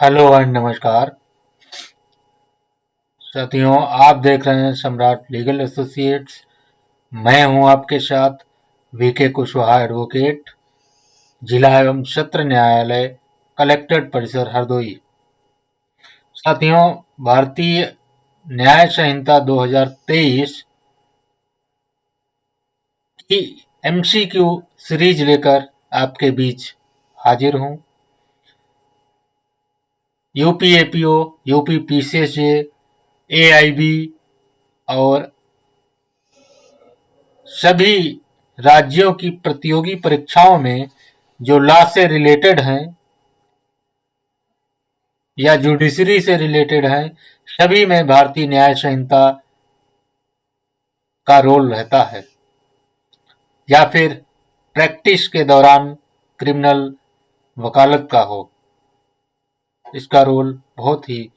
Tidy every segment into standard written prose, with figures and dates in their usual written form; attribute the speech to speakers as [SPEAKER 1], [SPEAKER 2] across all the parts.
[SPEAKER 1] Hello and नमस्कार साथियों। आप देख रहे हैं सम्राट लीगल एसोसिएट्स। मैं हूं आपके साथ वीके कुशवाहा एडवोकेट, जिला एवं सत्र न्यायालय कलेक्ट्रेट परिसर हरदोई। साथियों, भारतीय न्याय संहिता 2023 की एमसीक्यू सीरीज लेकर आपके बीच हाजिर हूं। यूपी एपीओ, यूपी पीसीएसए, एआईबी और सभी राज्यों की प्रतियोगी परीक्षाओं में जो लॉ से रिलेटेड हैं या जुडिशरी से रिलेटेड हैं, सभी में भारतीय न्याय संहिता का रोल रहता है। या फिर प्रैक्टिस के दौरान क्रिमिनल वकालत का हो, इसका रोल बहुत ही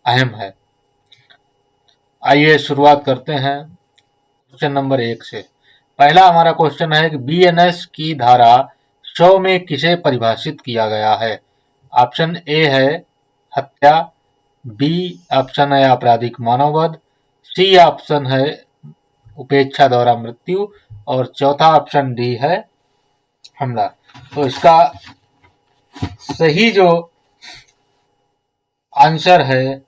[SPEAKER 1] अहम है। आइए शुरुआत करते हैं क्वेश्चन नंबर 1 से। पहला हमारा क्वेश्चन है कि बीएनएस की धारा 100 में किसे परिभाषित किया गया है। ऑप्शन ए है हत्या, बी ऑप्शन है आपराधिक मानववध, सी ऑप्शन है उपेक्षा द्वारा मृत्यु और चौथा ऑप्शन डी है हमला। तो इसका सही जो आंसर है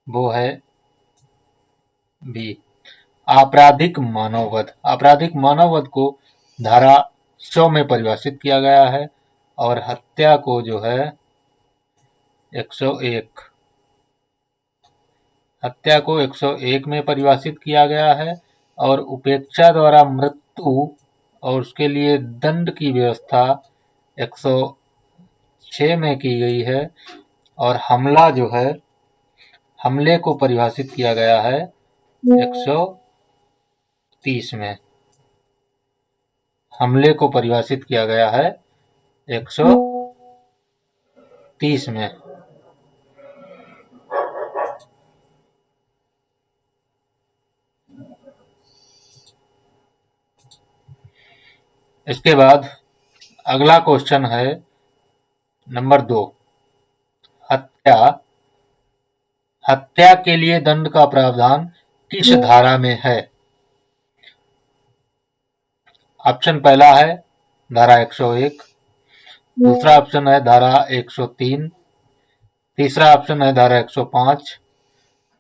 [SPEAKER 1] वो है बी, आपराधिक मानववध। आपराधिक मानववध को धारा 100 में परिभाषित किया गया है और हत्या को जो है 101 हत्या को 101 में परिभाषित किया गया है और उपेक्षा द्वारा मृत्यु और उसके लिए दंड की व्यवस्था 106 में की गई है और हमला जो है, हमले को परिभाषित किया गया है 130 में। हमले को परिभाषित किया गया है 130 में। इसके बाद अगला क्वेश्चन है नंबर 2, हत्या। हत्या के लिए दंड का प्रावधान किस धारा में है। ऑप्शन पहला है धारा 101, दूसरा ऑप्शन है धारा 103, तीसरा ऑप्शन है धारा 105,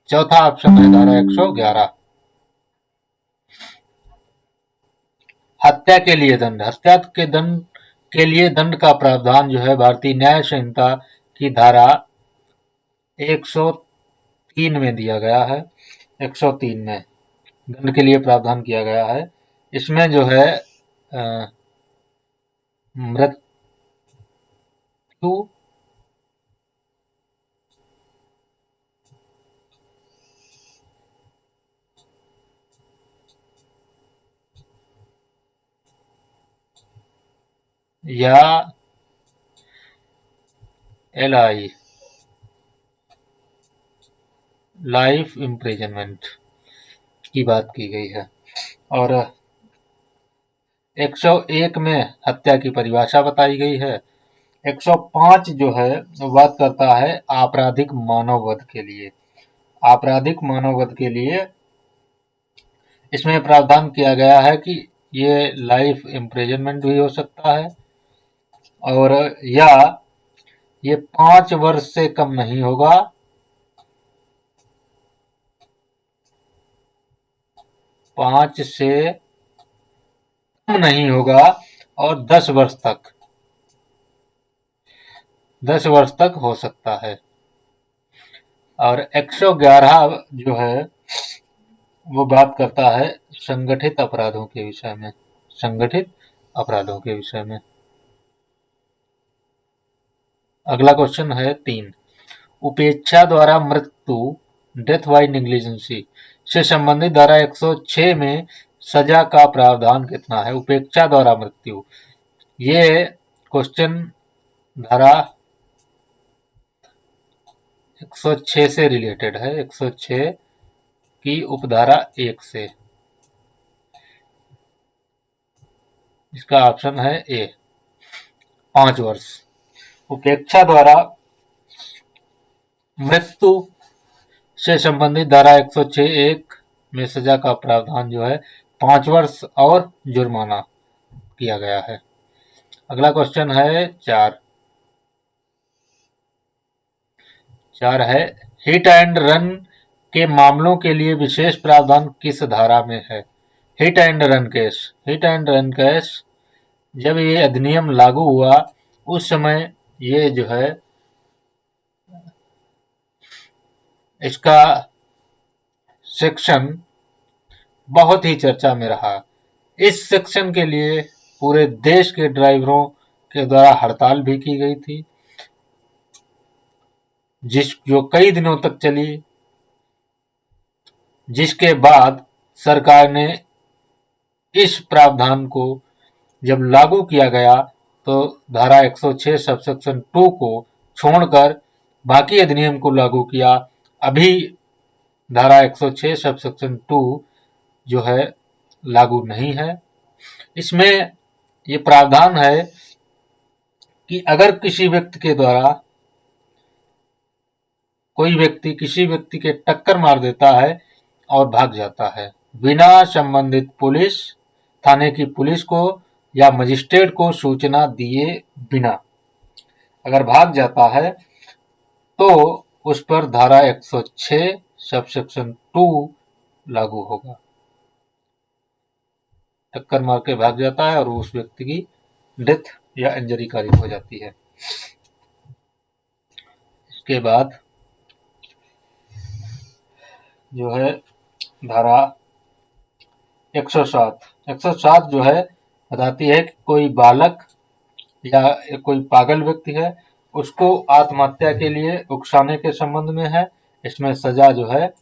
[SPEAKER 1] चौथा ऑप्शन है धारा 111। हत्या के लिए दंड, हत्या के दंड के लिए दंड का प्रावधान जो है भारतीय न्याय संहिता की धारा 103 में दिया गया है। 103 में दंड के लिए प्रावधान किया गया है। इसमें जो है मृत्यु या LI लाइफ इम्प्रिजनमेंट की बात की गई है और 101 में हत्या की परिभाषा बताई गई है। 105 जो है बात करता है आपराधिक मानववध के लिए। आपराधिक मानववध के लिए इसमें प्रावधान किया गया है कि ये लाइफ इम्प्रिजनमेंट भी हो सकता है और या ये 5 वर्ष से कम नहीं होगा, 5 से कम नहीं होगा और 10 वर्ष तक, 10 वर्ष तक हो सकता है। और 111 जो है वो बात करता है संगठित अपराधों के विषय में, संगठित अपराधों के विषय में। अगला क्वेश्चन है 3, उपेक्षा द्वारा मृत्यु, डेथ बाय नेग्लिजेंसी से संबंधित धारा 106 में सजा का प्रावधान कितना है। उपेक्षा द्वारा मृत्यु, ये क्वेश्चन धारा 106 से रिलेटेड है, 106 की उपधारा 1 से। इसका ऑप्शन है ए, 5 वर्ष। उपेक्षा द्वारा मृत्यु से संबंधित धारा 106(1) में सजा का प्रावधान जो है 5 वर्ष और जुर्माना किया गया है। अगला क्वेश्चन है 4 है हिट एंड रन के मामलों के लिए विशेष प्रावधान किस धारा में है? हिट एंड रन केस जब ये अधिनियम लागू हुआ उस समय ये जो है इसका सेक्शन बहुत ही चर्चा में रहा। इस सेक्शन के लिए पूरे देश के ड्राइवरों के द्वारा हड़ताल भी की गई थी, जो कई दिनों तक चली, जिसके बाद सरकार ने इस प्रावधान को जब लागू किया गया तो धारा 106 सबसेक्शन 2 को छोड़कर बाकी अधिनियम को लागू किया। अभी धारा 106 सबसेक्शन 2 जो है लागू नहीं है। इसमें ये प्रावधान है कि अगर किसी व्यक्ति के द्वारा कोई व्यक्ति किसी व्यक्ति के टक्कर मार देता है और भाग जाता है बिना संबंधित पुलिस थाने की पुलिस को या मजिस्ट्रेट को सूचना दिए बिना अगर भाग जाता है तो उस पर धारा 106 सबसेक्शन 2 लागू होगा। टक्कर मार के भाग जाता है और उस व्यक्ति की डेथ या इंजरी कारित हो जाती है। इसके बाद जो है धारा 107 जो है बताती है कि कोई बालक या कोई पागल व्यक्ति है उसको आत्महत्या के लिए उकसाने के संबंध में है। इसमें सजा जो है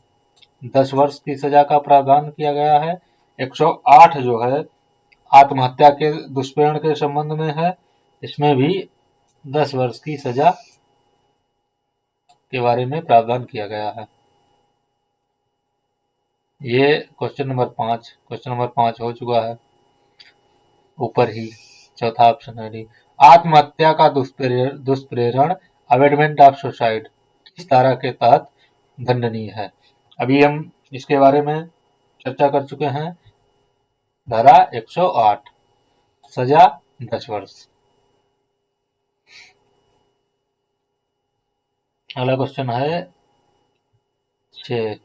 [SPEAKER 1] 10 वर्ष की सजा का प्रावधान किया गया है। 108 जो है आत्महत्या के दुष्प्रेरण के संबंध में है। इसमें भी 10 वर्ष की सजा के बारे में प्रावधान किया गया है। ये क्वेश्चन नंबर 5 हो चुका है ऊपर ही, चौथा ऑप्शन है डी। आत्महत्या का दुष्प्रेरण अबेटमेंट ऑफ सुसाइड किस धारा के तहत दंडनीय है? अभी हम इसके बारे में चर्चा कर चुके हैं। धारा 108 सजा 10 वर्ष। अगला क्वेश्चन है 6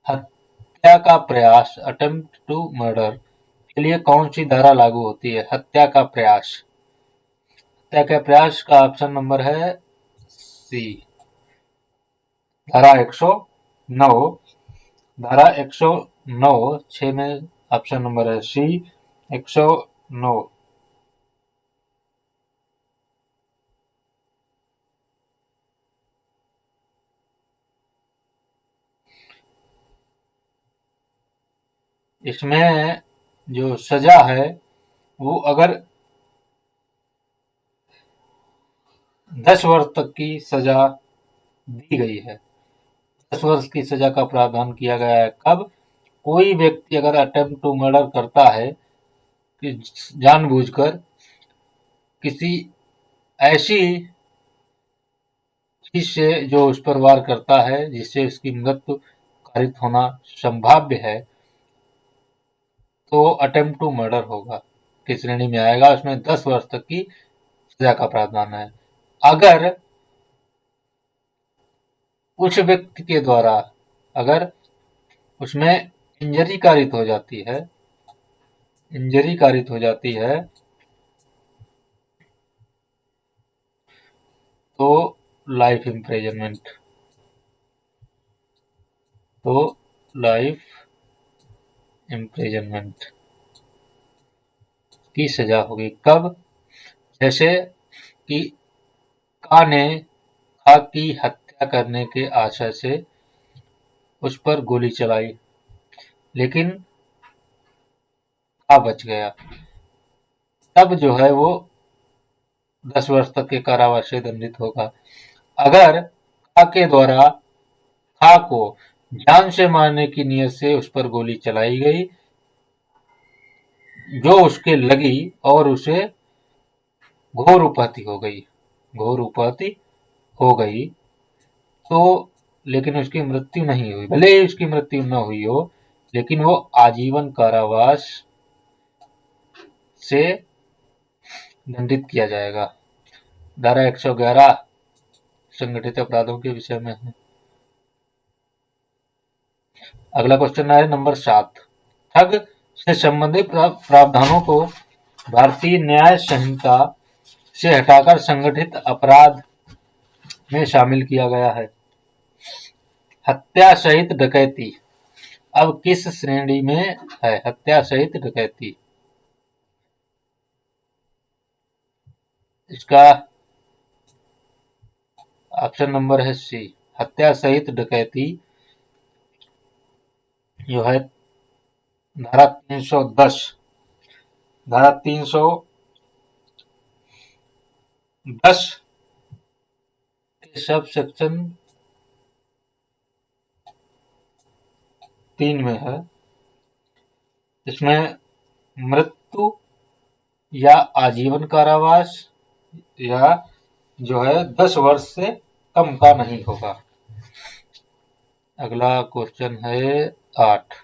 [SPEAKER 1] हत्या का प्रयास अटेम्प्ट टू मर्डर के लिए कौन सी धारा लागू होती है? हत्या का प्रयास का ऑप्शन नंबर है सी, धारा 109। धारा 109 6 में ऑप्शन नंबर है सी 109। इसमें जो सजा है वो अगर 10 वर्ष तक की सजा दी गई है, 10 वर्ष की सजा का प्रावधान किया गया है। कब कोई व्यक्ति अगर अटेम्प्ट टू मर्डर करता है कि जानबूझकर किसी ऐसी चीज से जो उस पर वार करता है जिससे उसकी मृत्यु कारित होना संभाव्य है तो अटेम्प्ट टू मर्डर होगा, किस श्रेणी में आएगा? उसमें 10 वर्ष तक की सजा का प्रावधान है। अगर उस व्यक्ति के द्वारा अगर उसमें इंजरी कारित हो जाती है तो लाइफ इम्प्रिजनमेंट की सजा होगी। कब? जैसे कि खा की हत्या करने के आशय से उस पर गोली चलाई लेकिन खा बच गया, तब जो है वो 10 वर्ष तक के कारावास से दंडित होगा। अगर खा के द्वारा खा को जान से मारने की नीयत से उस पर गोली चलाई गई जो उसके लगी और उसे घोर उपहति हो गई, घोर उपहति हो गई, तो लेकिन उसकी मृत्यु नहीं हुई, भले ही उसकी मृत्यु न हुई हो, लेकिन वो आजीवन कारावास से दंडित किया जाएगा। धारा 111 संगठित अपराधों के विषय में है। अगला क्वेश्चन है नंबर 7। ठग से संबंधित प्रावधानों को भारतीय न्याय संहिता से हटाकर संगठित अपराध में शामिल किया गया है। हत्या सहित डकैती अब किस श्रेणी में है? हत्या सहित डकैती, इसका ऑप्शन नंबर है सी। हत्या सहित डकैती जो है धारा 310, धारा 310 के सब सेक्शन 3 में है। इसमें मृत्यु या आजीवन कारावास या जो है 10 वर्ष से कम का नहीं होगा। अगला क्वेश्चन है 8।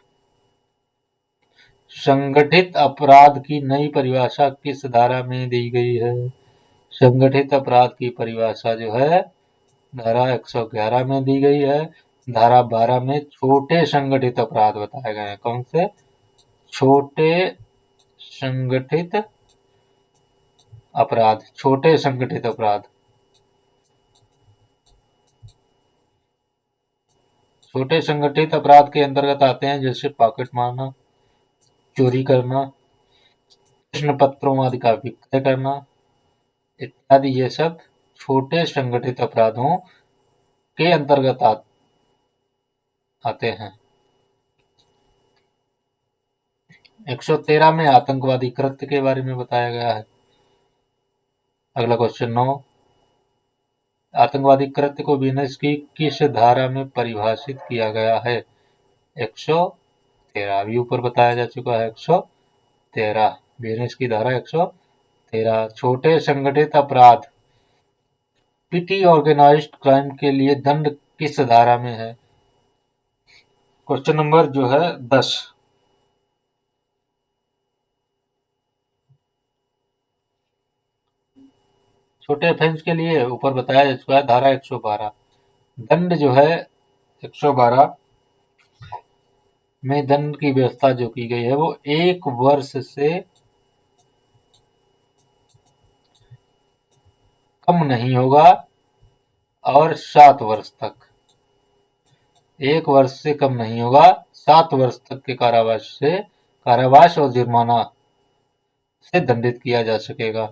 [SPEAKER 1] संगठित अपराध की नई परिभाषा किस धारा में दी गई है? संगठित अपराध की परिभाषा जो है धारा 111 में दी गई है। धारा 12 में छोटे संगठित अपराध बताए गए हैं। कौन से? छोटे संगठित अपराध, छोटे संगठित अपराध। छोटे संगठित अपराध के अंतर्गत आते हैं जैसे पॉकेट मारना, चोरी करना, प्रश्न पत्रों आदि का विक्रय करना इत्यादि। ये सब छोटे संगठित अपराधों के अंतर्गत आते हैं। 113 में आतंकवादी कृत्य के बारे में बताया गया है। अगला क्वेश्चन 9। आतंकवादी कृत्य को बीएनएस की किस धारा में परिभाषित किया गया है? 113 अभी ऊपर बताया जा चुका है। 113 बीएनएस की धारा 113। छोटे संगठित अपराध पिटी ऑर्गेनाइज्ड क्राइम के लिए दंड किस धारा में है? क्वेश्चन नंबर जो है 10। छोटे ऑफेंस के लिए ऊपर बताया जा चुका है धारा 112। दंड जो है 112 में दंड की व्यवस्था जो की गई है वो 1 वर्ष से कम नहीं होगा और 7 वर्ष तक, 1 वर्ष से कम नहीं होगा, 7 वर्ष तक के कारावास और जुर्माना से दंडित किया जा सकेगा।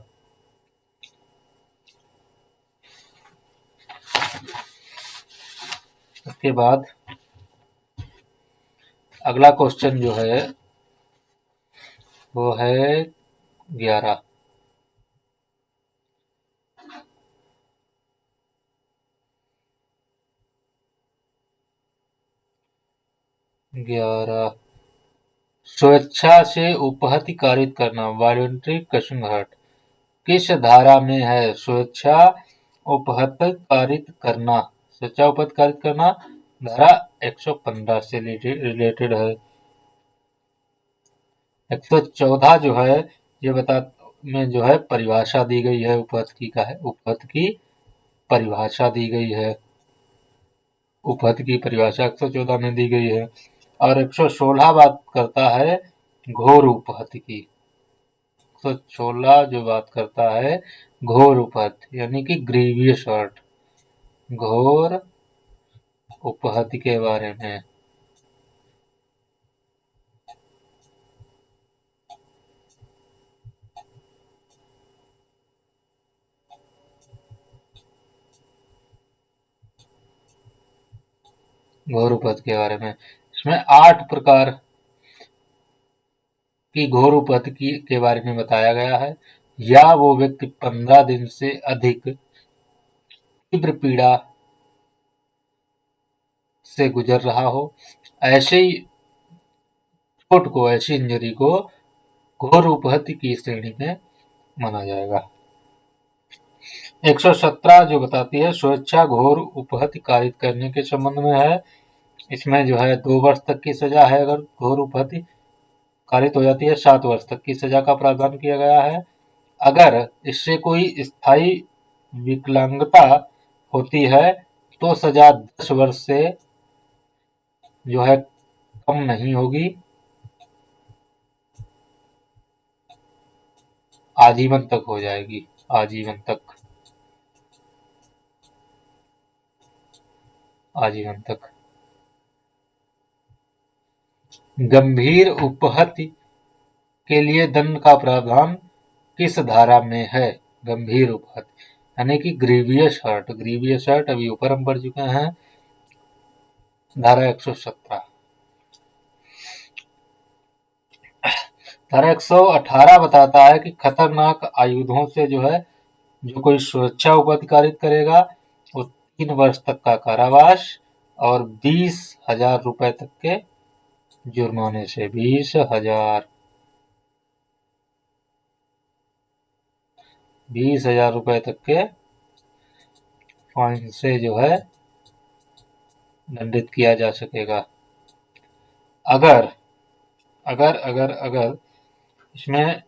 [SPEAKER 1] उसके बाद अगला क्वेश्चन जो है वो है 11। स्वेच्छा से उपहति कारित करना, वॉलंटरी कशिंग हर्ट, किस धारा में है? स्वेच्छा उपहत कारित करना, स्वेच्छा उपहत कारित करना धारा 115 से रिलेटेड है। 114 जो है ये में जो है परिभाषा दी गई है उपहत की का है, उपहत की परिभाषा दी गई है। उपहत की परिभाषा 114 में दी गई है। और 116 बात करता है घोर उपहत की। 116 जो बात करता है घोर उपहत यानी कि ग्रीवियस हर्ट, घोर उपहत के बारे में। घोर उपहत के बारे में इसमें 8 प्रकार की घोर उपहत के बारे में बताया गया है। या वो व्यक्ति 15 दिन से अधिक तीव्र पीड़ा से गुजर रहा हो, ऐसे ही चोट को, ऐसी इंजरी को घोर उपहत की श्रेणी में माना जाएगा। 117 जो बताती है स्वेच्छा घोर उपहत्य कारित करने के संबंध में है। इसमें जो है 2 वर्ष तक की सजा है अगर घोर उपहत्य कारित हो जाती है, 7 वर्ष तक की सजा का प्रावधान किया गया है। अगर इससे कोई स्थायी विकलांगता होती है तो सजा 10 वर्ष से जो है कम नहीं होगी, आजीवन तक हो जाएगी, आजीवन तक, आजीवन तक। गंभीर उपहत्य के लिए दंड का प्रावधान किस धारा में है? गंभीर उपहत्य यानी कि ग्रीवियस हर्ट, ग्रीवियस हर्ट अभी ऊपर हम पढ़ चुके हैं, धारा 117। धारा 118 बताता है कि खतरनाक आयुधों से जो है जो कोई स्वेच्छा उपहत्य कारित करेगा वो 3 वर्ष तक का कारावास और 20,000 रुपए तक के जुर्माने से, 20,000 रुपए तक के फाइन से जो है दंडित किया जा सकेगा। अगर अगर अगर अगर इसमें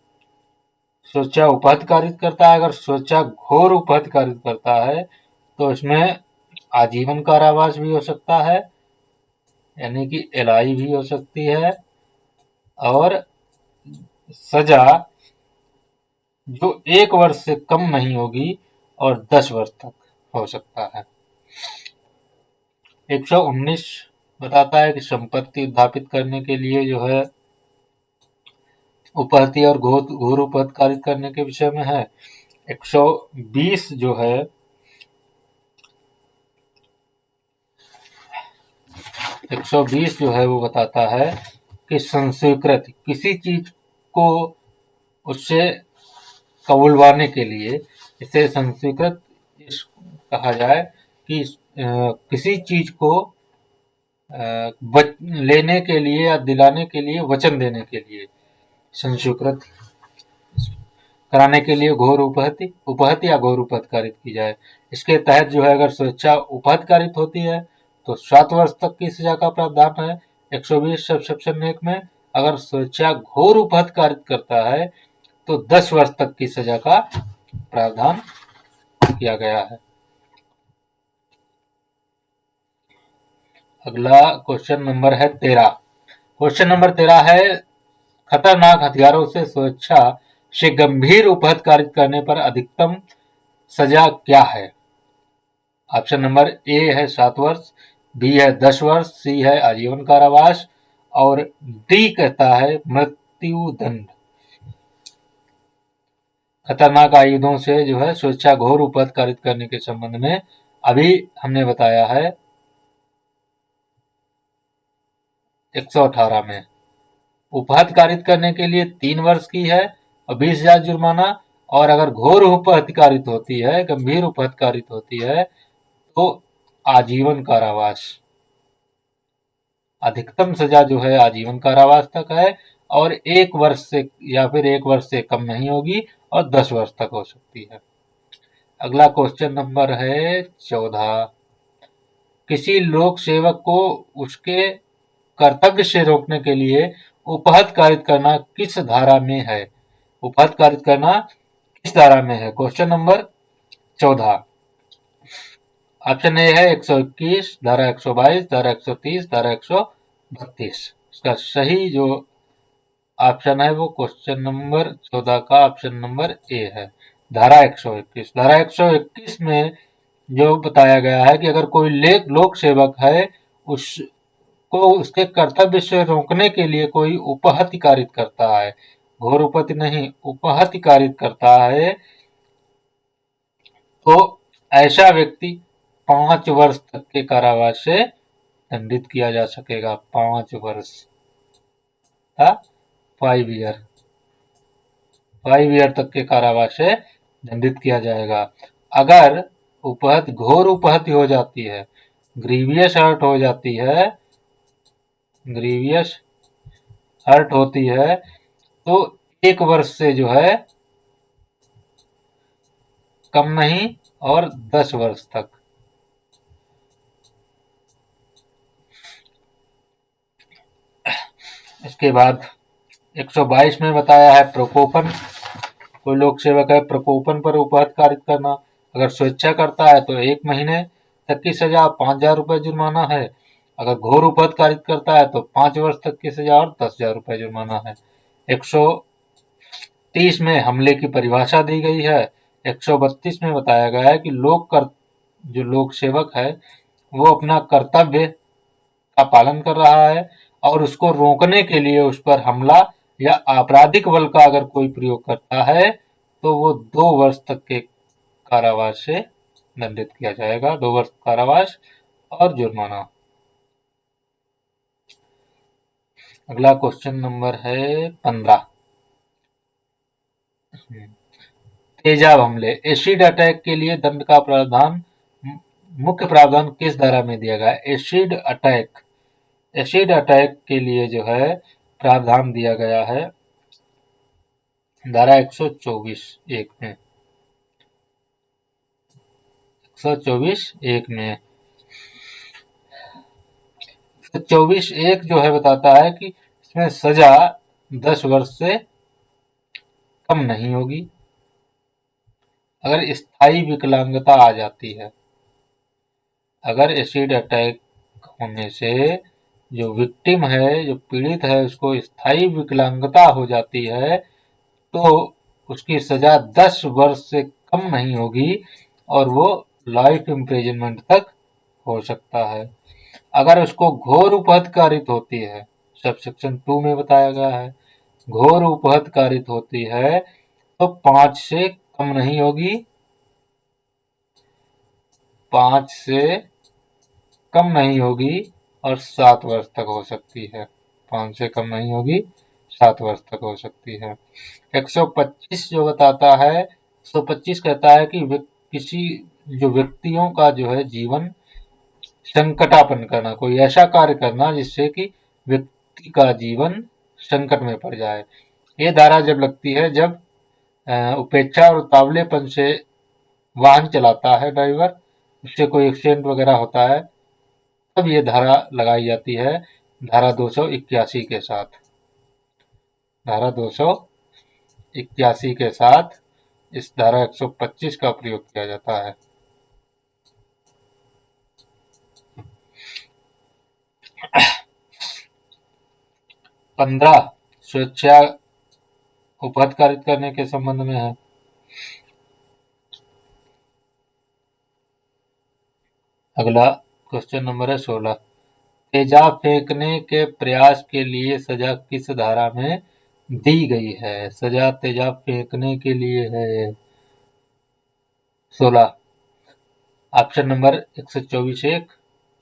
[SPEAKER 1] स्वेच्छा उपहत्य कारित करता है, अगर स्वेच्छा घोर उपहत्य कारित करता है तो इसमें आजीवन कारावास भी हो सकता है, यानी कि एलआई भी हो सकती है, और सजा जो 1 वर्ष से कम नहीं होगी और 10 वर्ष तक हो सकता है। 119 बताता है कि संपत्ति उद्धापित करने के लिए जो है उपहत्य और घोर उपहत्य कारित करने के विषय में है। 120 जो है 120 जो है वो बताता है कि संस्वीकृत किसी चीज को उससे कबूलवाने के लिए इसे संस्वीकृत कहा जाए कि किसी चीज को लेने के लिए या दिलाने के लिए, वचन देने के लिए संस्वीकृत कराने के लिए घोर उपहत्य या घोर उपहत्य कारित की जाए। इसके तहत जो है अगर स्वेच्छा उपहत्य कारित होती है तो 7 वर्ष तक की सजा का प्रावधान है 120 सब सेक्शन 1 में। अगर स्वेच्छा घोर उपहत्य कारित करता है तो 10 वर्ष तक की सजा का प्रावधान किया गया है। अगला क्वेश्चन नंबर है 13। क्वेश्चन नंबर 13 है खतरनाक हथियारों से स्वेच्छा से गंभीर उपहत्य कारित करने पर अधिकतम सजा क्या है? ऑप्शन नंबर ए है 7 वर्ष, बी है 10 वर्ष, सी है आजीवन कारावास और डी कहता है मृत्यु दंड। खतरनाक आयुधों से जो है स्वेच्छा घोर उपहत्य कारित करने के संबंध में अभी हमने बताया है 118 में। उपहत्य कारित करने के लिए 3 वर्ष की है और 20,000 जुर्माना, और अगर घोर उपहत्य कारित होती है, गंभीर उपहत्य कारित होती है तो आजीवन कारावास, अधिकतम सजा जो है आजीवन कारावास तक है और 1 वर्ष से या फिर 1 वर्ष से कम नहीं होगी और 10 वर्ष तक हो सकती है। अगला क्वेश्चन नंबर है 14। किसी लोक सेवक को उसके कर्तव्य से रोकने के लिए उपहत्य कारित करना किस धारा में है? उपहत्य कारित करना किस धारा में है? Question number 14। ऑप्शन ए है 121, धारा 122, धारा 130, धारा 132। इसका सही जो ऑप्शन है वो क्वेश्चन नंबर 14 का ऑप्शन नंबर ए है, धारा 121। धारा 121 में जो बताया गया है कि अगर कोई लोक सेवक है उसको उसके कर्तव्य से रोकने के लिए कोई उपहत्य कारित करता है, घोर उपहत्य नहीं, उपहत्य कारित करता है, तो ऐसा व्यक्ति 5 वर्ष तक के कारावास से दंडित किया जा सकेगा। 5 वर्ष था 5 ईयर, 5 ईयर तक के कारावास से दंडित किया जाएगा। अगर उपहत्य घोर उपहत्य हो जाती है, ग्रीवियस हर्ट हो जाती है, ग्रीवियस हर्ट होती है तो 1 वर्ष से जो है कम नहीं और 10 वर्ष तक। इसके बाद 122 में बताया है प्रकोपन। कोई लोक सेवक है, प्रकोपन पर उपहत कारित करना, अगर स्वेच्छा करता है तो 1 महीने तक की सजा, 5,000 रुपए जुर्माना है। अगर घोर उपहत कारित करता है तो 5 वर्ष तक की सजा और 10,000 रुपए जुर्माना है। 130 में हमले की परिभाषा दी गई है। 132 में बताया गया है कि जो लोक सेवक है वो अपना कर्तव्य का पालन कर रहा है और उसको रोकने के लिए उस पर हमला या आपराधिक बल का अगर कोई प्रयोग करता है तो वो 2 वर्ष तक के कारावास से दंडित किया जाएगा। 2 वर्ष कारावास और जुर्माना। अगला क्वेश्चन नंबर है 15। तेजाब हमले, एसिड अटैक के लिए दंड का प्रावधान, मुख्य प्रावधान किस धारा में दिया गया है? एसिड अटैक के लिए जो है प्रावधान दिया गया है धारा 124(1) में। 124(1) में 124(1) जो है बताता है कि इसमें सजा 10 वर्ष से कम नहीं होगी अगर स्थायी विकलांगता आ जाती है। अगर एसिड अटैक होने से जो विक्टिम है, जो पीड़ित है, उसको स्थायी विकलांगता हो जाती है तो उसकी सजा 10 वर्ष से कम नहीं होगी और वो लाइफ इम्प्रिजनमेंट तक हो सकता है। अगर उसको घोर उपहत कारित होती है, सबसेक्शन 2 में बताया गया है, घोर उपहत कारित होती है तो 5 से कम नहीं होगी, 5 से कम नहीं होगी और 7 वर्ष तक हो सकती है। 5 से कम नहीं होगी, 7 वर्ष तक हो सकती है। 125 जो बताता है, 125 कहता है कि किसी जो व्यक्तियों का जो है जीवन संकटापन्न करना, कोई ऐसा कार्य करना जिससे कि व्यक्ति का जीवन संकट में पड़ जाए। ये धारा जब लगती है जब उपेक्षा और उतावलेपन से वाहन चलाता है ड्राइवर, उससे कोई एक्सीडेंट वगैरह होता है, तब ये धारा लगाई जाती है धारा 281 के साथ। धारा 281 के साथ इस धारा 125 का प्रयोग किया जाता है। पंद्रह स्वेच्छा उपहत कारित करने के संबंध में है। अगला क्वेश्चन नंबर है 16। तेजाब फेंकने के प्रयास के लिए सजा किस धारा में दी गई है? सजा तेजाब फेंकने के लिए है 16, ऑप्शन नंबर 124(1)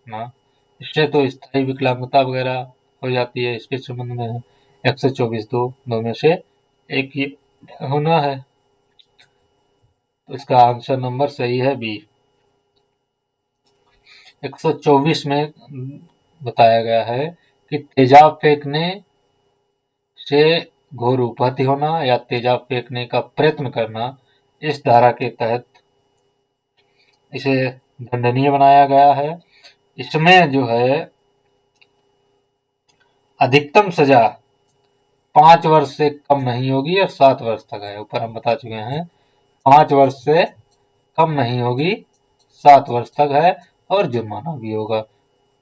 [SPEAKER 1] ना, इससे तो स्थायी विकलांगता वगैरह हो जाती है, इसके संबंध में है 124(2), दो में से एक ही होना है, तो इसका आंसर नंबर सही है बी। 124 में बताया गया है कि तेजाब फेंकने से घोर उपहति होना या तेजाब फेंकने का प्रयत्न करना, इस धारा के तहत इसे दंडनीय बनाया गया है। इसमें जो है अधिकतम सजा 5 वर्ष से कम नहीं होगी और 7 वर्ष तक है। ऊपर हम बता चुके हैं 5 वर्ष से कम नहीं होगी, 7 वर्ष तक है और जुर्माना भी होगा।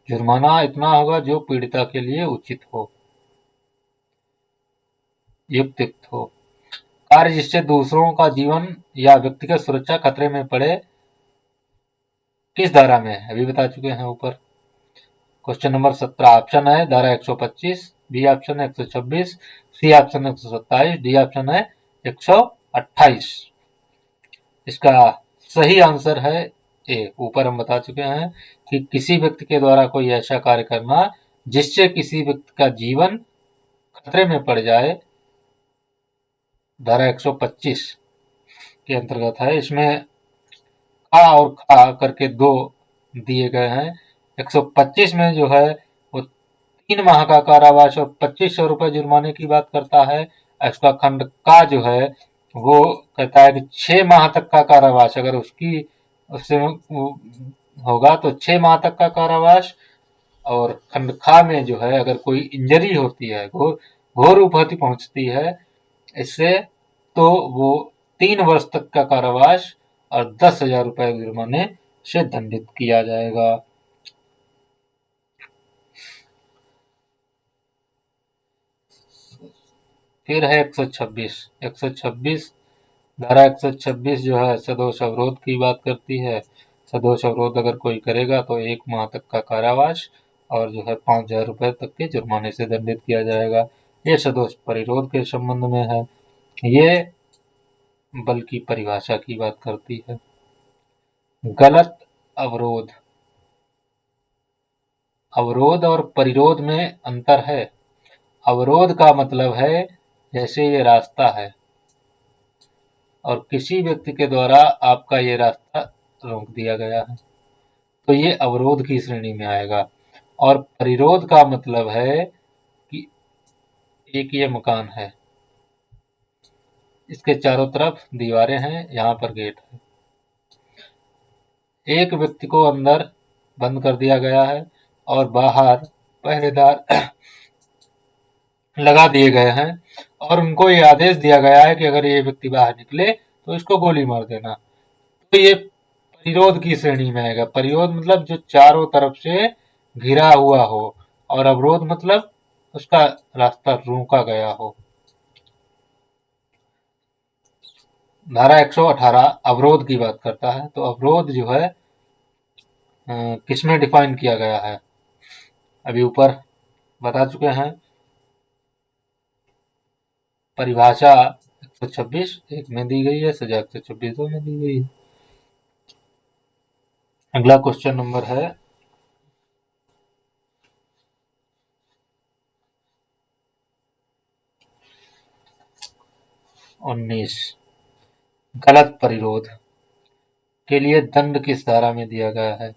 [SPEAKER 1] जुर्माना इतना होगा जो पीड़िता के लिए उचित हो, युक्त हो। कार्य जिससे दूसरों का जीवन या व्यक्तिगत सुरक्षा खतरे में पड़े, किस धारा में है? अभी बता चुके हैं ऊपर। क्वेश्चन नंबर 17 ऑप्शन है धारा 125, बी ऑप्शन है 126, सी ऑप्शन है 127, डी ऑप्शन है 128। इसका सही आंसर है ए। ऊपर हम बता चुके हैं कि किसी व्यक्ति के द्वारा कोई ऐसा कार्य करना जिससे किसी व्यक्ति का जीवन खतरे में पड़ जाए, धारा 125 के अंतर्गत है। इसमें आ और खा करके 2 दिए गए हैं। 125 में जो है वो 3 माह का कारावास और 2500 रुपए जुर्माने की बात करता है। इसका खंड का जो है वो कहता है कि 6 माह तक का कारावास, अगर उसकी उससे होगा तो 6 माह तक का कारावास। और खंड खा में जो है अगर कोई इंजरी होती है, घोर घोर उपहति पहुंचती है इससे, तो वो 3 वर्ष तक का कारावास और 10,000 रुपए जुर्माने से दंडित किया जाएगा। फिर है 126। 126 धारा 126 जो है सदोष अवरोध की बात करती है। सदोष अवरोध अगर कोई करेगा तो 1 माह तक का कारावास और जो है 5,000 रुपए तक के जुर्माने से दंडित किया जाएगा। ये सदोष परिरोध के संबंध में है। ये बल की परिभाषा की बात करती है। गलत अवरोध। अवरोध और परिरोध में अंतर है। अवरोध का मतलब है जैसे ये रास्ता है और किसी व्यक्ति के द्वारा आपका ये रास्ता रोक दिया गया है, तो ये अवरोध की श्रेणी में आएगा। और परिरोध का मतलब है कि एक ये मकान है, इसके चारों तरफ दीवारें हैं, यहाँ पर गेट है, एक व्यक्ति को अंदर बंद कर दिया गया है और बाहर पहरेदार लगा दिए गए हैं और उनको ये आदेश दिया गया है कि अगर ये व्यक्ति बाहर निकले तो इसको गोली मार देना। तो ये परिरोध की श्रेणी में आएगा। परिरोध मतलब जो चारों तरफ से घिरा हुआ हो, और अवरोध मतलब उसका रास्ता रोका गया हो। धारा 118 अवरोध की बात करता है। तो अवरोध जो है किसमें डिफाइन किया गया है, अभी ऊपर बता चुके हैं। परिभाषा 126 एक में दी गई है, सजा 126 में दी गई है। अगला क्वेश्चन नंबर है 19। गलत परिरोध के लिए दंड किस धारा में दिया गया है?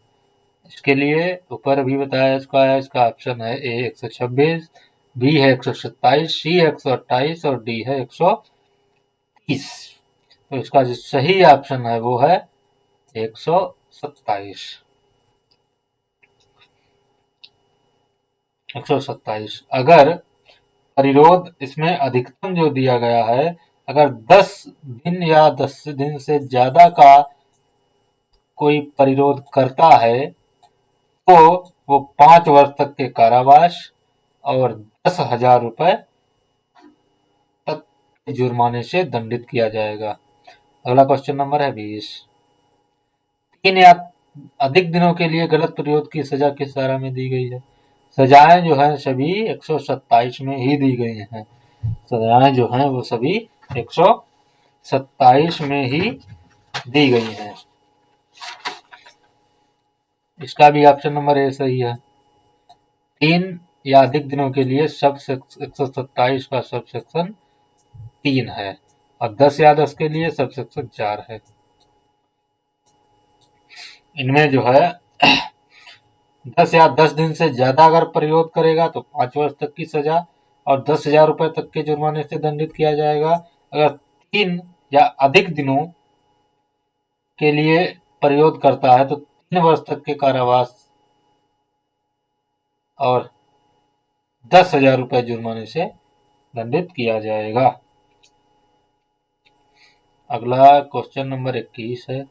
[SPEAKER 1] इसके लिए ऊपर अभी बताया इसका है, इसका ऑप्शन है ए 126, बी है 127, सी है 128 और डी है 130। तो इसका जो सही ऑप्शन है वो है 127। 127। अगर परिरोध इसमें अधिकतम जो दिया गया है, अगर 10 दिन या 10 दिन से ज्यादा का कोई परिरोध करता है तो वो 5 वर्ष तक के कारावास और 10,000 रुपए तक के जुर्माने से दंडित किया जाएगा। अगला क्वेश्चन नंबर है 20। 3 या अधिक दिनों के लिए गलत परिरोध की सजा किस धारा में दी गई है? सजाएं जो है सभी 127 में ही दी गई हैं। सजाएं जो हैं वो सभी 127 में ही दी गई हैं। इसका भी ऑप्शन नंबर ए सही है। 3 या अधिक दिनों के लिए सब 127 का सब सेक्शन 3 है और 10 या 10 के लिए सब सेक्शन 4 है। इनमें जो है 10 या 10 दिन से ज्यादा अगर परिरोध करेगा तो 5 वर्ष तक की सजा और 10,000 रुपए तक के जुर्माने से दंडित किया जाएगा। अगर 3 या अधिक दिनों के लिए परिरोध करता है तो 3 वर्ष तक के कारावास और 10,000 रुपए जुर्माने से दंडित किया जाएगा। अगला क्वेश्चन नंबर 21 है।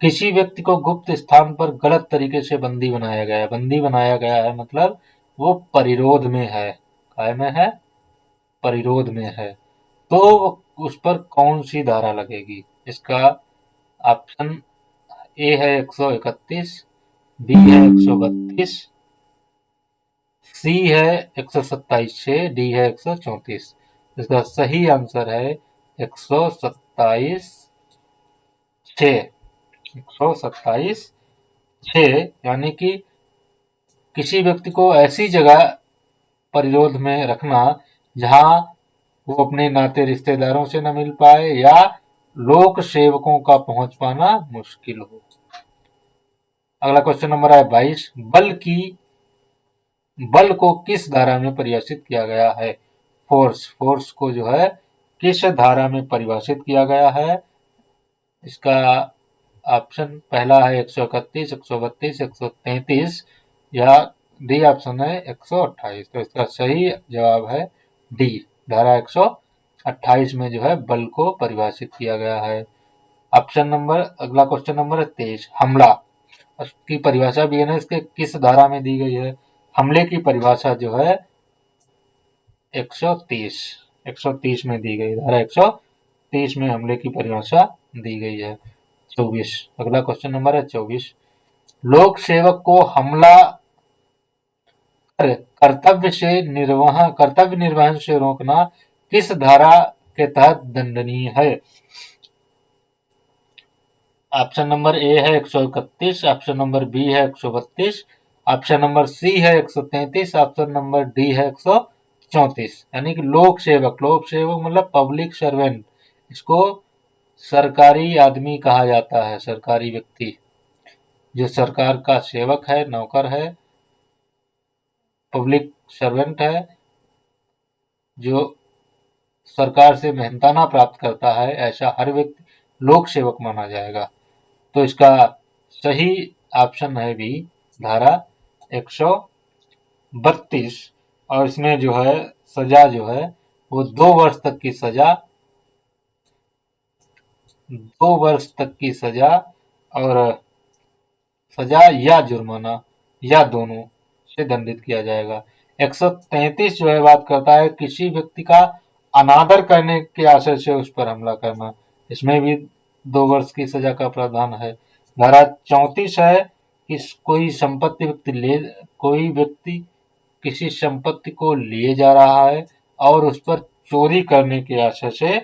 [SPEAKER 1] किसी व्यक्ति को गुप्त स्थान पर गलत तरीके से बंदी बनाया गया है। बंदी बनाया गया है मतलब वो परिरोध में है। काय में है? परिरोध में है। तो उस पर कौन सी धारा लगेगी? इसका ऑप्शन ए है 131, बी है 132, सी है 127, डी है 134। इसका सही आंसर है 127 6। 127 6 यानी कि किसी व्यक्ति को ऐसी जगह परिरोध में रखना जहां वो अपने नाते रिश्तेदारों से न मिल पाए या लोक सेवकों का पहुंच पाना मुश्किल हो। अगला क्वेश्चन नंबर है 22। बल को किस धारा में परिभाषित किया गया है? फोर्स को जो है किस धारा में परिभाषित किया गया है? इसका ऑप्शन पहला है 131, 132, 133 या डी ऑप्शन है 128। तो इसका सही जवाब है डी। धारा 128 में जो है बल को परिभाषित किया गया है। अगला क्वेश्चन नंबर 23, हमला। उसकी परिभाषा भी है ना, इसके किस धारा में दी गई है? हमले की परिभाषा जो है 130 में दी गई, धारा 130 में हमले की परिभाषा दी गई है। 24, अगला क्वेश्चन नंबर है 24, लोक सेवक को हमला कर कर्तव्य निर्वहन से रोकना किस धारा के तहत दंडनीय है? ऑप्शन नंबर ए है 131, ऑप्शन नंबर बी है 132, ऑप्शन नंबर सी है 133, ऑप्शन नंबर डी है 134। यानी कि लोक सेवक मतलब पब्लिक सर्वेंट, इसको सरकारी आदमी कहा जाता है, सरकारी व्यक्ति जो सरकार का सेवक है, नौकर है, पब्लिक सर्वेंट है, जो सरकार से मेहनताना प्राप्त करता है, ऐसा हर व्यक्ति लोक सेवक माना जाएगा। तो इसका सही ऑप्शन है बी, धारा 132। और इसमें जो है सजा जो है वो 2 वर्ष तक की सजा, 2 वर्ष तक की सजा और सजा या जुर्माना या दोनों से दंडित किया जाएगा। 133 जो है बात करता है किसी व्यक्ति का अनादर करने के आशय से उस पर हमला करना, इसमें भी 2 वर्ष की सजा का प्रावधान है। धारा 34 है कि कोई व्यक्ति किसी संपत्ति को लिए जा रहा है और उस पर चोरी करने के आशय से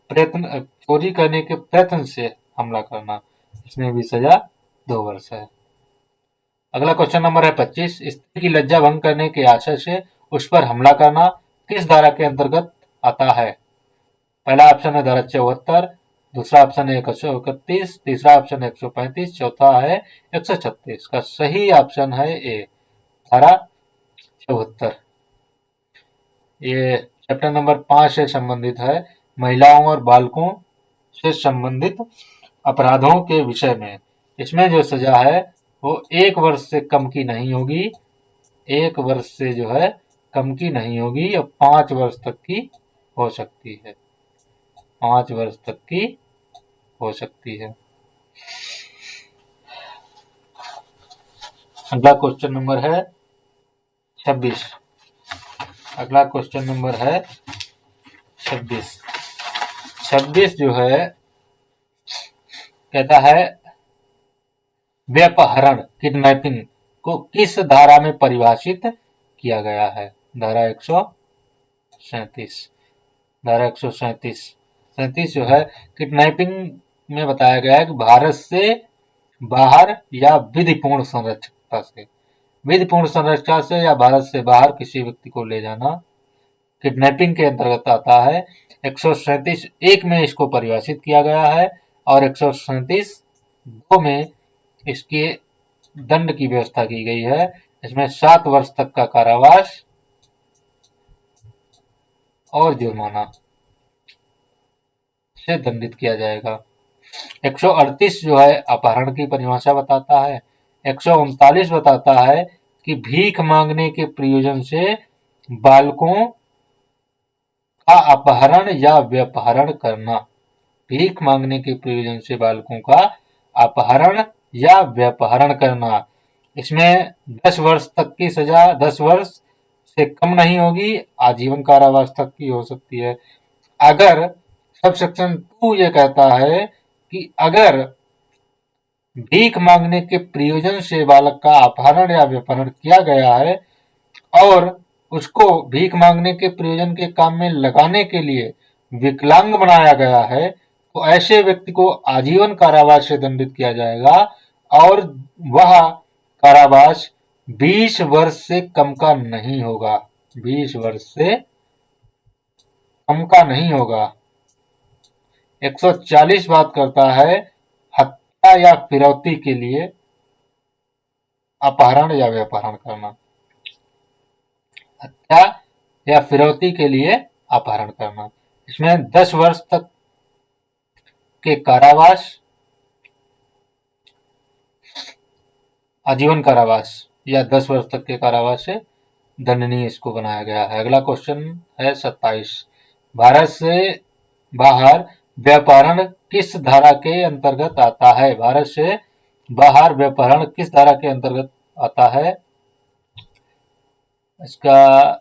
[SPEAKER 1] प्रयत्न से हमला करना, इसमें भी सजा 2 वर्ष है। अगला क्वेश्चन नंबर है 25, स्त्री की लज्जा भंग करने के आशय से उस पर हमला करना किस धारा के अंतर्गत आता है? पहला ऑप्शन है धारा 74, दूसरा ऑप्शन है 131, तीसरा ऑप्शन है 135, चौथा है 136। का सही ऑप्शन है ए, धारा 74। ये चैप्टर नंबर 5 से संबंधित है, महिलाओं और बालकों से संबंधित अपराधों के विषय में। इसमें जो सजा है वो 1 वर्ष से कम की नहीं होगी, 1 वर्ष से जो है कम की नहीं होगी और 5 वर्ष तक की हो सकती है, 5 वर्ष तक की हो सकती है। अगला क्वेश्चन नंबर है 26। अगला क्वेश्चन नंबर है 26। 26 जो है कहता है व्यपहरण, किडनैपिंग को किस धारा में परिभाषित किया गया है? धारा 137। धारा 137 जो है किडनैपिंग में बताया गया है कि भारत से बाहर या विधिपूर्ण संरक्षता से या भारत से बाहर किसी व्यक्ति को ले जाना किडनैपिंग के अंतर्गत आता है। 137 एक में इसको परिभाषित किया गया है और 137 दो में इसके दंड की व्यवस्था की गई है। इसमें 7 वर्ष तक का कारावास और जुर्माना से दंडित किया जाएगा। 138 जो है अपहरण की परिभाषा बताता है। 139 बताता है कि भीख मांगने के प्रयोजन से बालकों का अपहरण या व्यपहरण करना, भीख मांगने के प्रयोजन से बालकों का अपहरण या व्यपहरण करना। इसमें 10 वर्ष तक की सजा, 10 वर्ष से कम नहीं होगी, आजीवन कारावास तक की हो सकती है। अगर सब सेक्शन 2 ये कहता है कि अगर भीख मांगने के प्रयोजन से बालक का अपहरण या व्यपहरण किया गया है और उसको भीख मांगने के प्रयोजन के काम में लगाने के लिए विकलांग बनाया गया है, तो ऐसे व्यक्ति को आजीवन कारावास से दंडित किया जाएगा और वह कारावास 20 वर्ष से कम का नहीं होगा, 20 वर्ष से कम का नहीं होगा। 140 बात करता है हत्या या फिरौती के लिए अपहरण या व्यपहरण करना, हत्या या फिरौती के लिए अपहरण करना। इसमें 10 वर्ष तक के कारावास आजीवन कारावास या 10 वर्ष तक के कारावास से दंडनीय इसको बनाया गया है। अगला क्वेश्चन है 27। भारत से बाहर व्यापारण किस धारा के अंतर्गत आता है? भारत से बाहर व्यापारण किस धारा के अंतर्गत आता है? इसका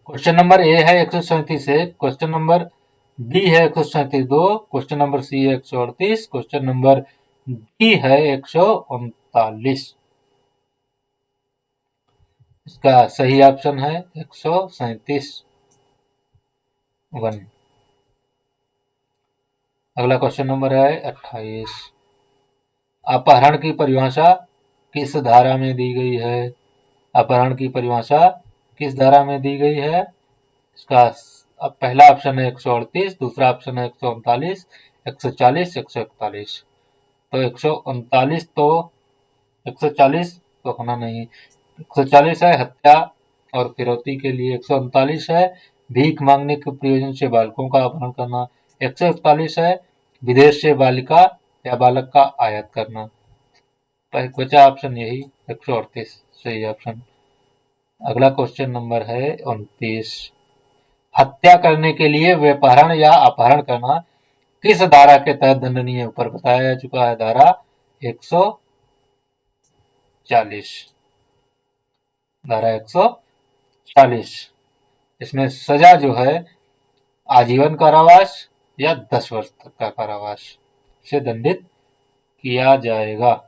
[SPEAKER 1] क्वेश्चन नंबर ए है 137, क्वेश्चन नंबर बी है 137(2), क्वेश्चन नंबर सी है 138, क्वेश्चन नंबर डी है 139। इसका सही ऑप्शन है 137(1). अगला क्वेश्चन नंबर है 28। अपहरण की परिभाषा किस धारा में दी गई है? अपहरण की परिभाषा किस धारा में दी गई है? इसका पहला ऑप्शन है 138, दूसरा ऑप्शन है 139, 140, 141। तो 139 तो 140 तो होना नहीं, 140 है हत्या और फिरौती के लिए, 139 है भीख मांगने के प्रयोजन से बालकों का अपहरण करना, 141 है विदेश से बालिका या बालक का आयात करना। बचा ऑप्शन यही 138 सही ऑप्शन। अगला क्वेश्चन नंबर है 29। हत्या करने के लिए व्यापहरण या अपहरण करना किस धारा के तहत दंडनीय? ऊपर बताया जा चुका है धारा 140। धारा 140। इसमें सजा जो है आजीवन कारावास या 10 वर्ष तक का कारावास से दंडित किया जाएगा।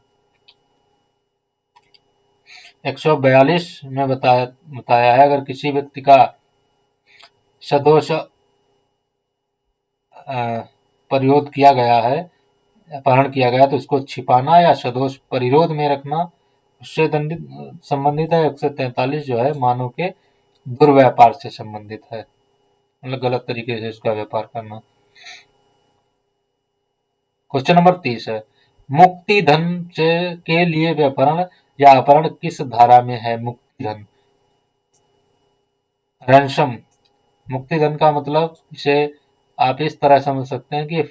[SPEAKER 1] 142 में बताया है अगर किसी व्यक्ति का सदोष परिरोध किया गया है, अपहरण किया गया तो उसको छिपाना या सदोष परिरोध में रखना उससे दंडित संबंधित है। 143 जो है मानव के दुर्व्यापार से संबंधित है, मतलब गलत तरीके से उसका व्यापार करना। क्वेश्चन नंबर 30 है मुक्ति धन के लिए व्यापारण या अपहरण किस धारा में है? मुक्ति धन रैंसम। मुक्ति धन का मतलब इसे आप इस तरह समझ सकते हैं कि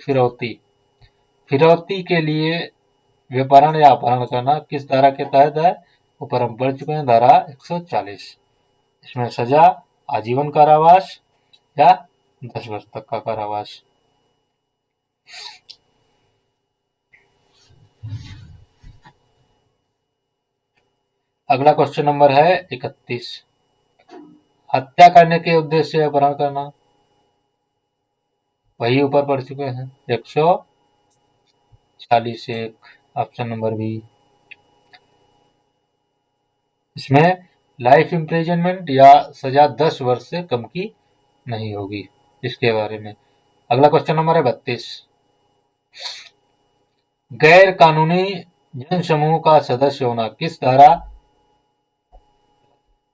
[SPEAKER 1] फिरौती के लिए व्यापारण या अपहरण करना किस धारा के तहत है? ऊपर हम पढ़ चुके हैं धारा 140। इसमें सजा आजीवन कारावास या 10 वर्ष तक का कारावास। अगला क्वेश्चन नंबर है 31। हत्या करने के उद्देश्य से अपहरण करना वही ऊपर पढ़ चुके हैं 141 ऑप्शन नंबर बी। इसमें लाइफ इम्प्रिजनमेंट या सजा 10 वर्ष से कम की नहीं होगी इसके बारे में। अगला क्वेश्चन नंबर है 32। गैर कानूनी जनसमूह का सदस्य होना किस धारा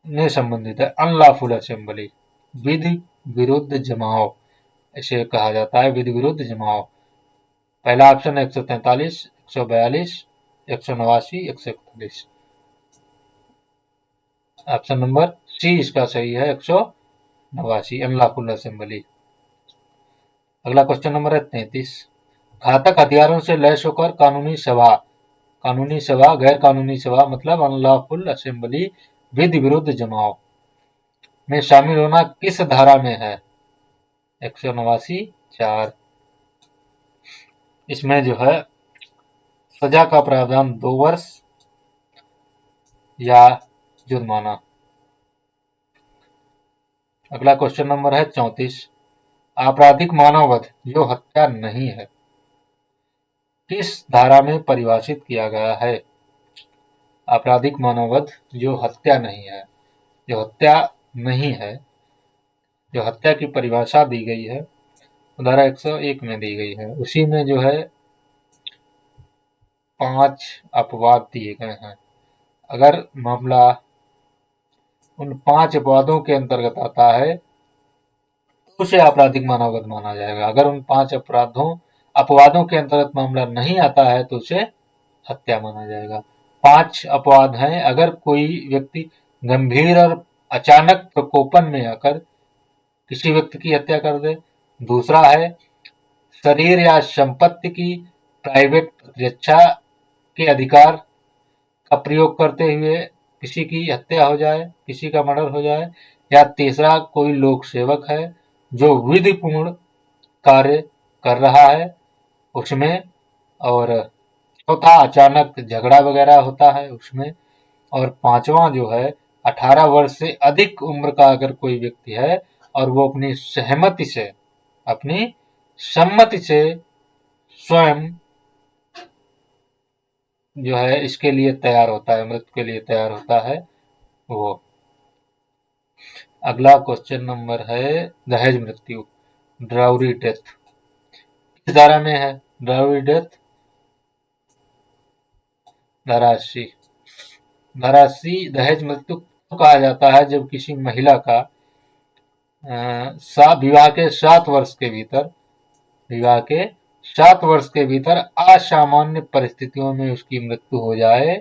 [SPEAKER 1] में संबंधित है? अनलॉफुल असेंबली, विधि विरुद्ध जमाव इसे कहा जाता है, विधि विरुद्ध जमाव। पहला ऑप्शन है 143, 142, 189, 141। ऑप्शन नंबर सी इसका सही है 189 अनलॉफुल असेंबली। अगला क्वेश्चन नंबर है 33। घातक हथियारों से लैस होकर कानूनी सभा गैर कानूनी सभा मतलब अनलॉफुल असेंबली विधि विरुद्ध जमाव में शामिल होना किस धारा में है? 189(4). इसमें जो है सजा का प्रावधान 2 वर्ष या जुर्माना। अगला क्वेश्चन नंबर है 34। आपराधिक मानववध जो हत्या नहीं है किस धारा में परिभाषित किया गया है? आपराधिक मानववध जो हत्या नहीं है, जो हत्या नहीं है, जो हत्या की परिभाषा दी गई है धारा 101 में दी गई है। उसी में जो है 5 अपवाद दिए गए हैं। अगर मामला उन 5 अपवादों के अंतर्गत आता है तो उसे आपराधिक मानववध माना जाएगा। अगर उन 5 अपवादों के अंतर्गत मामला नहीं आता है तो उसे हत्या माना जाएगा। 5 अपवाद हैं। अगर कोई व्यक्ति गंभीर और अचानक प्रकोपन में आकर किसी व्यक्ति की हत्या कर दे। दूसरा है शरीर या संपत्ति की प्राइवेट प्रतिरक्षा के अधिकार का प्रयोग करते हुए किसी की हत्या हो जाए, किसी का मर्डर हो जाए, या तीसरा कोई लोक सेवक है जो विधिपूर्ण कार्य कर रहा है उसमें, और चौथा अचानक झगड़ा वगैरह होता है उसमें, और पांचवा जो है 18 वर्ष से अधिक उम्र का अगर कोई व्यक्ति है और वो अपनी सम्मति से स्वयं जो है इसके लिए तैयार होता है, मृत्यु के लिए तैयार होता है वो। अगला क्वेश्चन नंबर है दहेज मृत्यु, ड्राउरी डेथ, किस धारा में है ड्राउरी डेथ? धारा 80। धारा 80 दहेज मृत्यु कहा जाता है जब किसी महिला का विवाह के 7 वर्ष के भीतर, विवाह के 7 वर्ष के भीतर असामान्य परिस्थितियों में उसकी मृत्यु हो जाए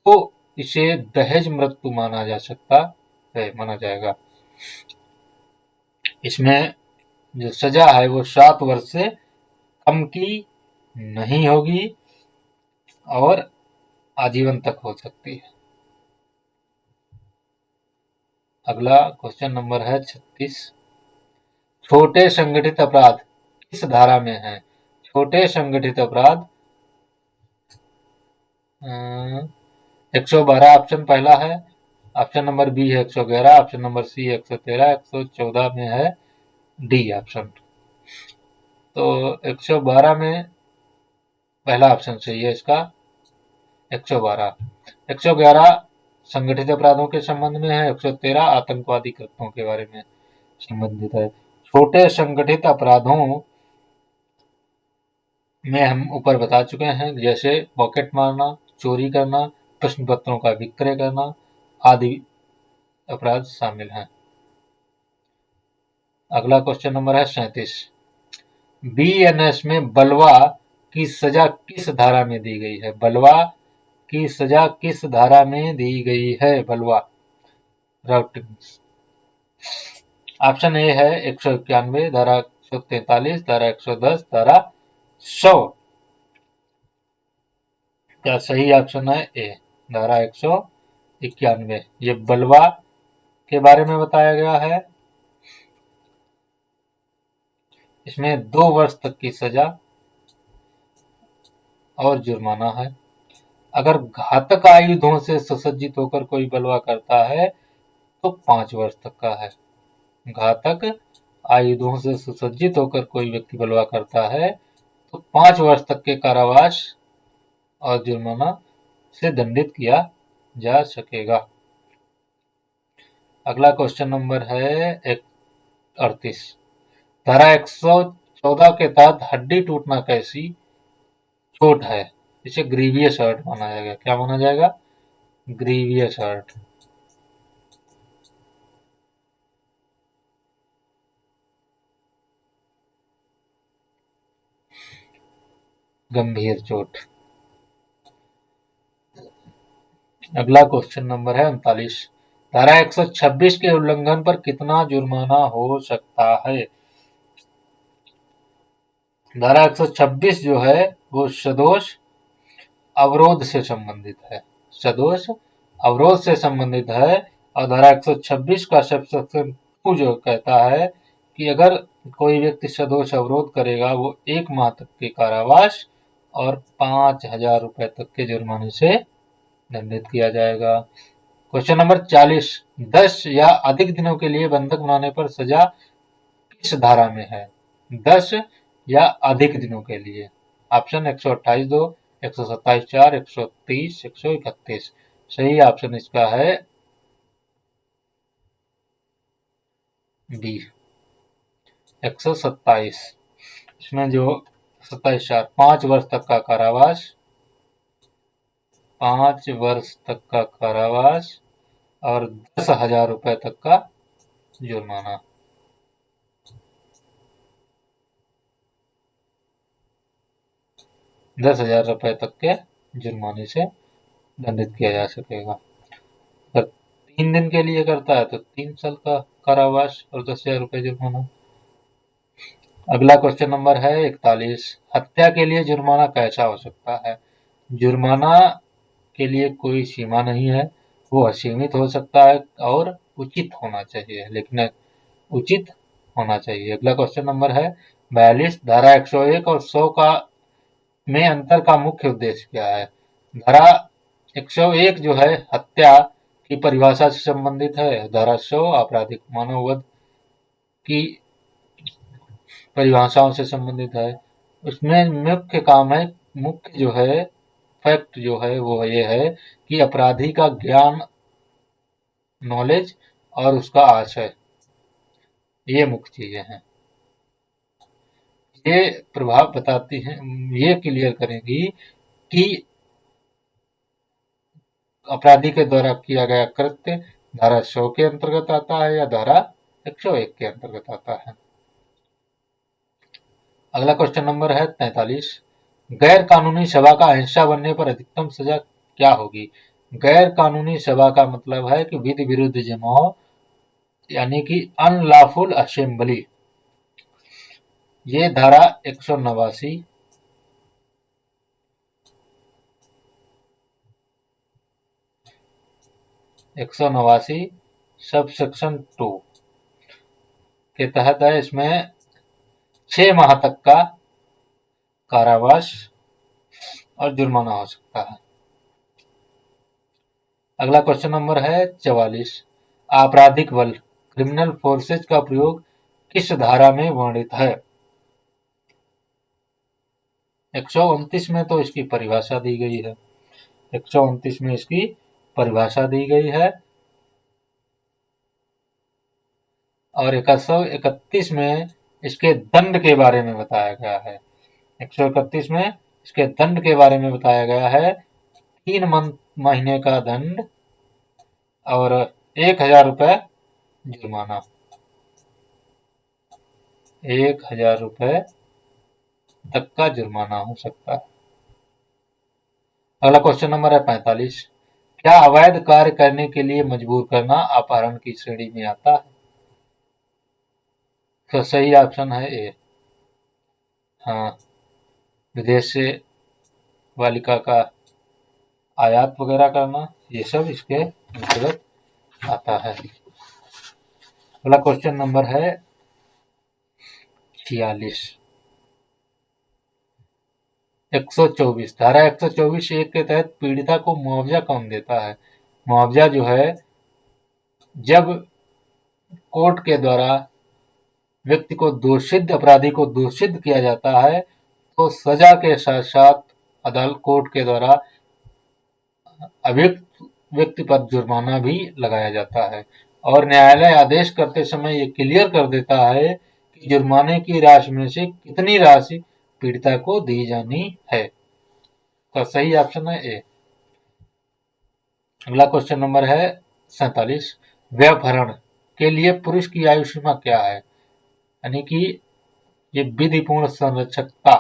[SPEAKER 1] तो इसे दहेज मृत्यु माना जा सकता है, माना जाएगा। इसमें जो सजा है वो 7 वर्ष से कम की नहीं होगी और आजीवन तक हो सकती है। अगला क्वेश्चन नंबर है 36। छोटे संगठित अपराध किस धारा में है? छोटे संगठित अपराध 112 ऑप्शन पहला है, ऑप्शन नंबर बी है 111, ऑप्शन नंबर सी है 113, 114 में है डी ऑप्शन। तो 112 में पहला ऑप्शन सही है इसका, 112। 111 संगठित अपराधों के संबंध में है, 113 आतंकवादी कृत्यों के बारे में संबंधित है। छोटे संगठित अपराधों में हम ऊपर बता चुके हैं, जैसे पॉकेट मारना, चोरी करना, प्रश्न पत्रों का विक्रय करना आदि अपराध शामिल हैं। अगला क्वेश्चन नंबर है 37। बीएनएस में बलवा की सजा किस धारा में दी गई है? बलवा की सजा किस धारा में दी गई है? बलवा राउटिंग। ऑप्शन ए है 191, धारा 143, धारा 110, धारा 100। क्या सही ऑप्शन है ए, धारा 191। ये बलवा के बारे में बताया गया है। इसमें 2 वर्ष तक की सजा और जुर्माना है। अगर घातक आयुधों से सुसज्जित होकर कोई बलवा करता है तो 5 वर्ष तक का है। घातक आयुधों से सुसज्जित होकर कोई व्यक्ति बलवा करता है तो 5 वर्ष तक के कारावास और जुर्माना से दंडित किया जा सकेगा। अगला क्वेश्चन नंबर है 38। धारा 114 के तहत हड्डी टूटना कैसी चोट है? इसे ग्रीवियस हर्ट माना जाएगा। क्या माना जाएगा? Grievous hurt. गंभीर चोट। अगला क्वेश्चन नंबर है 39। धारा 126 के उल्लंघन पर कितना जुर्माना हो सकता है? धारा 126 जो है वो सदोष अवरोध से संबंधित है। सदोष अवरोध से संबंधित है और धारा 126 का सबसेक्शन 2 जो कहता है कि अगर कोई व्यक्ति सदोष अवरोध करेगा वो 1 माह तक के कारावास और 5,000 रुपए तक के जुर्माने से दंडित किया जाएगा। Question number 40। 10 या अधिक दिनों के लिए बंधक बनाने पर सजा किस धारा में है? 10 या अधिक दिनों के लिए। ऑप्शन 128(2), 127(4), 130, 131। सही ऑप्शन इसका है बी, 127। इसमें जो 27(4) 5 वर्ष तक का कारावास, 5 वर्ष तक का कारावास और 10,000 रुपए तक का जुर्माना। ₹10,000 तक के जुर्माने से दंडित किया जा सकेगा। अगर 3 दिन के लिए करता है तो 3 साल का कारावास और 10,000 रुपए जुर्माना। अगला क्वेश्चन नंबर है 41। हत्या के लिए जुर्माना कैसा हो सकता है? जुर्माना के लिए कोई सीमा नहीं है, वो असीमित हो सकता है और उचित होना चाहिए, लेकिन उचित होना चाहिए। अगला क्वेश्चन नंबर है 42। धारा 101 और 100 का में अंतर का मुख्य उद्देश्य क्या है? धारा 101 जो है हत्या की परिभाषा से संबंधित है। धारा 100 आपराधिक मानववध की परिभाषाओं से संबंधित है। उसमें मुख्य काम है, मुख्य जो है फैक्ट जो है वो ये है कि अपराधी का ज्ञान, नॉलेज और उसका आशय, ये मुख्य चीजें हैं। ये प्रभाव बताती हैं, ये क्लियर करेंगी कि अपराधी के द्वारा किया गया कृत्य धारा 100 के अंतर्गत आता है या धारा 101 के अंतर्गत आता है। अगला क्वेश्चन नंबर है 43। गैर कानूनी सभा का हिस्सा बनने पर अधिकतम सजा क्या होगी? गैर कानूनी सभा का मतलब है कि विधि विरुद्ध जमाव, यानी कि अनलॉफुल असेंबली। ये धारा 189 सब सेक्शन 2 के तहत है। इसमें 6 माह तक का कारावास और जुर्माना हो सकता है। अगला क्वेश्चन नंबर है 44। आपराधिक बल क्रिमिनल फोर्सेज का प्रयोग किस धारा में वर्णित है? 129 में तो इसकी परिभाषा दी गई है। 129 में इसकी परिभाषा दी गई है और 131 में इसके दंड के बारे में बताया गया है। 131 में इसके दंड के बारे में बताया गया है। 3 महीने का दंड और 1000 रुपए जुर्माना। 1000 रुपए तक का जुर्माना हो सकता है। अगला क्वेश्चन नंबर है 45। क्या अवैध कार्य करने के लिए मजबूर करना अपहरण की श्रेणी में आता है? तो सही ऑप्शन है ए। हाँ, विदेश से बालिका का आयात वगैरह करना, ये सब इसके अंतर्गत आता है। अगला क्वेश्चन नंबर है 46। 124। धारा 124 एक के तहत पीड़िता को मुआवजा कौन देता है? मुआवजा जो है जब कोर्ट के द्वारा व्यक्ति को दोषित, अपराधी को दोषित किया जाता है तो सजा के साथ साथ अदालत कोर्ट के द्वारा अभियुक्त व्यक्ति पर जुर्माना भी लगाया जाता है और न्यायालय आदेश करते समय ये क्लियर कर देता है कि जुर्माने की राशि में से कितनी राशि पीड़िता को दी जानी है। तो सही ऑप्शन है ए। अगला क्वेश्चन नंबर है 47। व्यभिचार के लिए पुरुष की आयु सीमा क्या है? यानी कि ये विधिपूर्ण संरक्षकता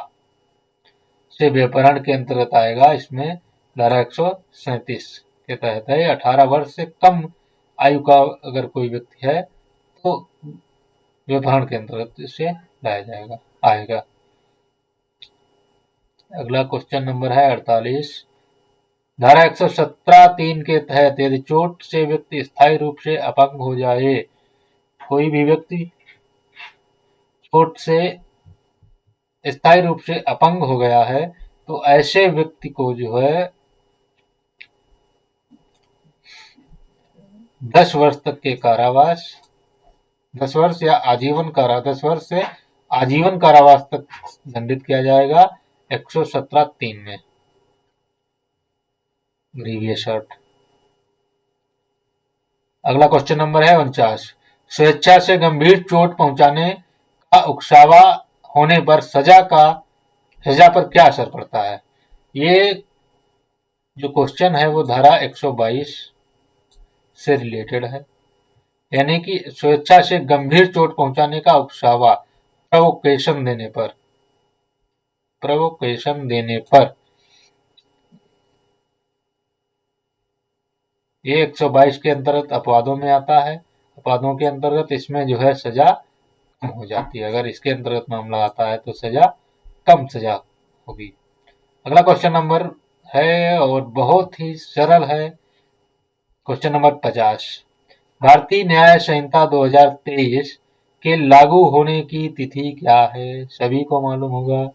[SPEAKER 1] से व्यभिचार के अंतर्गत आएगा। इसमें धारा 137 के तहत है। 18 वर्ष से कम आयु का अगर कोई व्यक्ति है तो व्यभिचार के अंतर्गत इसे लाया जाएगा, आएगा। अगला क्वेश्चन नंबर है 48। धारा 117(3) के तहत यदि चोट से व्यक्ति स्थायी रूप से अपंग हो जाए, कोई भी व्यक्ति चोट से स्थायी रूप से अपंग हो गया है तो ऐसे व्यक्ति को जो है 10 वर्ष तक के कारावास, 10 वर्ष या आजीवन 10 वर्ष से आजीवन कारावास तक दंडित किया जाएगा 117(3) में। Grievous act. अगला क्वेश्चन नंबर है 49। स्वेच्छा से गंभीर चोट पहुंचाने का उकसावा होने पर सजा पर क्या असर पड़ता है? ये जो क्वेश्चन है वो धारा 122 से रिलेटेड है। यानी कि स्वेच्छा से गंभीर चोट पहुंचाने का उकसावा, प्रोवोकेशन देने पर ये 122 के अंतर्गत अपवादों में आता है। अपवादों के अंतर्गत इसमें जो है सजा कम हो जाती है। अगर इसके अंतर्गत मामला आता है तो सजा कम सजा होगी। अगला क्वेश्चन नंबर है और बहुत ही सरल है। Question number 50। भारतीय न्याय संहिता 2023 के लागू होने की तिथि क्या है? सभी को मालूम होगा,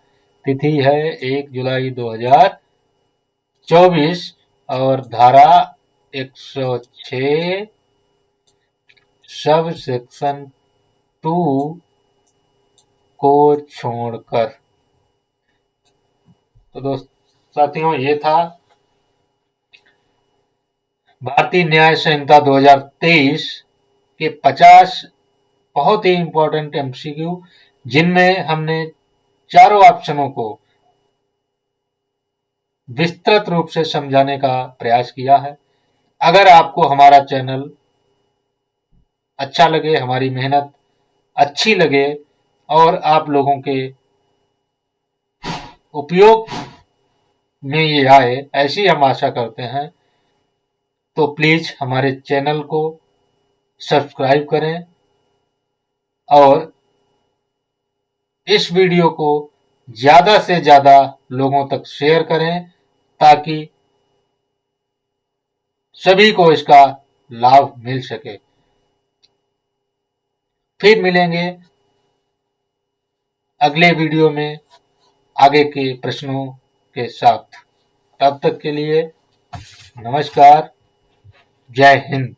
[SPEAKER 1] तिथि है 1 जुलाई 2024 और धारा 106 सब सेक्शन 2 को छोड़कर। तो साथियों, ये था भारतीय न्याय संहिता 2023 के 50 बहुत ही इंपॉर्टेंट एमसीक्यू, जिनमें हमने चारों ऑप्शनों को विस्तृत रूप से समझाने का प्रयास किया है। अगर आपको हमारा चैनल अच्छा लगे, हमारी मेहनत अच्छी लगे और आप लोगों के उपयोग में ये आए, ऐसी हम आशा करते हैं, तो प्लीज हमारे चैनल को सब्सक्राइब करें और इस वीडियो को ज्यादा से ज्यादा लोगों तक शेयर करें ताकि सभी को इसका लाभ मिल सके। फिर मिलेंगे अगले वीडियो में आगे के प्रश्नों के साथ। तब तक के लिए नमस्कार, जय हिंद।